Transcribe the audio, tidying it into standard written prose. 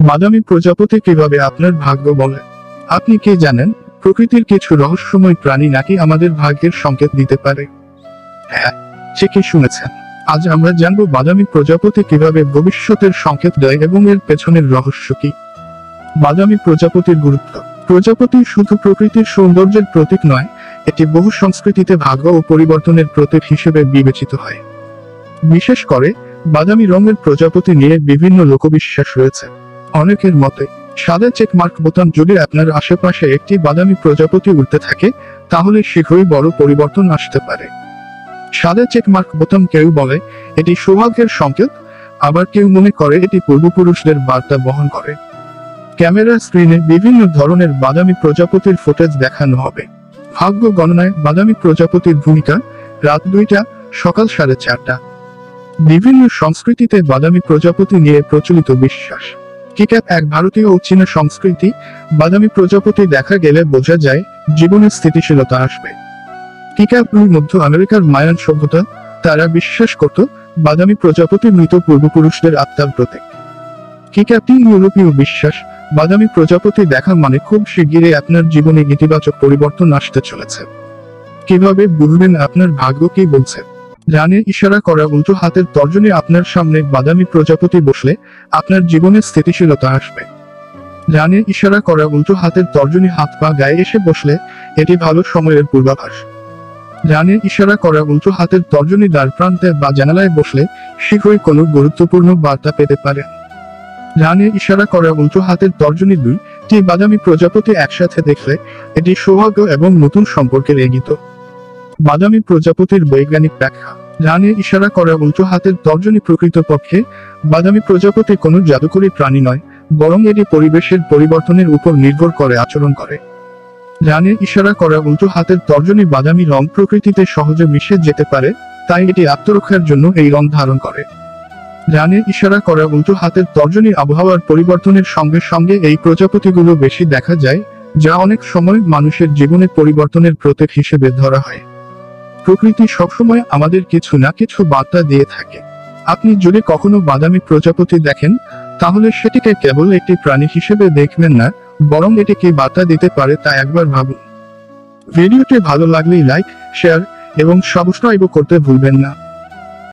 বাদামি প্রজাপতি কিভাবে আপনার ভাগ্য বলে? আপনি কি জানেন প্রকৃতির কিছু রহস্যময় প্রাণী নাকি আমাদের ভাগ্যের সংকেত দিতে পারে? হ্যাঁ, ঠিকই শুনেছেন। আজ আমরা জানব বাদামি প্রজাপতি কিভাবে ভবিষ্যতের সংকেত দেয় এবং এর পেছনের রহস্য কি। বাদামি প্রজাপতির গুরুত্ব। প্রজাপতি শুধু প্রকৃতির সৌন্দর্যের প্রতীক নয়, এটি বহু সংস্কৃতিতে ভাগ্য ও পরিবর্তনের প্রতীক হিসেবে বিবেচিত হয়। বিশেষ করে বাদামি রঙের প্রজাপতি নিয়ে বিভিন্ন লোকবিশ্বাস রয়েছে। অনেকের মতে সাদা চেকমার্ক বোতাম যদি আপনার আশেপাশে একটি বাদামি প্রজাপতি উড়তে থাকে, তাহলে শীঘ্রই বড় পরিবর্তন আসতে পারে। সাদা চেকমার্ক বোতাম কেউ বলে এটি সৌভাগ্যের সংকেত, আবার কেউ মনে করে এটি পূর্বপুরুষদের বার্তা বহন করে। ক্যামেরা স্ক্রিনে বিভিন্ন ধরনের বাদামি প্রজাপতির ফুটেজ দেখানো হবে। ভাগ্য গণনায় বাদামি প্রজাপতির ভূমিকা। রাত 2টা, সকাল 4:30। বিভিন্ন সংস্কৃতিতে বাদামি প্রজাপতি নিয়ে প্রচলিত বিশ্বাস। কিক্যাপ এক ভারতীয় ও চীনা সংস্কৃতি। বাদামি প্রজাপতি দেখা গেলে বোঝা যায় জীবনে স্থিতিশীলতা আসবে। কিক্যাপ মধ্য আমেরিকার মায়ান সভ্যতা। তারা বিশ্বাস করত বাদামি প্রজাপতি মৃত পূর্বপুরুষদের আত্মার প্রতীক। কিক্যাপটি ইউরোপীয় বিশ্বাস। বাদামি প্রজাপতি দেখা মানে খুব শিগগিরই আপনার জীবনে ইতিবাচক পরিবর্তন আসতে চলেছে। কিভাবে বুঝবেন আপনার ভাগ্য কি বলছে? ডানে ইশারা করা উল্টো হাতের তর্জনী। আপনার সামনে বাদামি প্রজাপতি বসলে আপনার জীবনে স্থিতিশীলতা আসবে। ডানে ইশারা করা উল্টো হাতের তর্জনী হাত পা গায়ে এসে বসলে এটি ভালো সময়ের পূর্বাভাস। ডানে ইশারা করা উল্টো হাতের তর্জনী দ্বার প্রান্তে বা জানালায় বসলে শীঘ্রই কোনো গুরুত্বপূর্ণ বার্তা পেতে পারেন। ডানে ইশারা করা উল্টো হাতের তর্জনী 2টি বাদামি প্রজাপতি একসাথে দেখলে এটি সৌভাগ্য এবং নতুন সম্পর্কের ইঙ্গিত। বাদামি প্রজাপতির বৈজ্ঞানিক ব্যাখ্যা। ডানে ইশারা করা উল্টো হাতের তর্জনী প্রকৃতপক্ষে বাদামি প্রজাপতি কোনো জাদুকরী প্রাণী নয়, বরং এটি পরিবেশের পরিবর্তনের উপর নির্ভর করে আচরণ করে। ডানে ইশারা করা উল্টো হাতের তর্জনী বাদামি রং প্রকৃতিতে সহজে মিশে যেতে পারে, তাই এটি আত্মরক্ষার জন্য এই রং ধারণ করে। ডানে ইশারা করা উল্টো হাতের তর্জনী আবহাওয়ার পরিবর্তনের সঙ্গে সঙ্গে এই প্রজাপতিগুলো বেশি দেখা যায়, যা অনেক সময় মানুষের জীবনে পরিবর্তনের প্রতীক হিসেবে ধরা হয়। প্রকৃতি সবসময় আমাদের কিছু না কিছু বার্তা দিয়ে থাকে। আপনি যদি কখনো বাদামি প্রজাপতি দেখেন, তাহলে সেটিকে কেবল একটি প্রাণী হিসেবে দেখবেন না, বরং এটি কি বার্তা দিতে পারে তা একবার ভাবুন। ভিডিওটি ভালো লাগলেই লাইক, শেয়ার এবং সাবস্ক্রাইব করতে ভুলবেন না।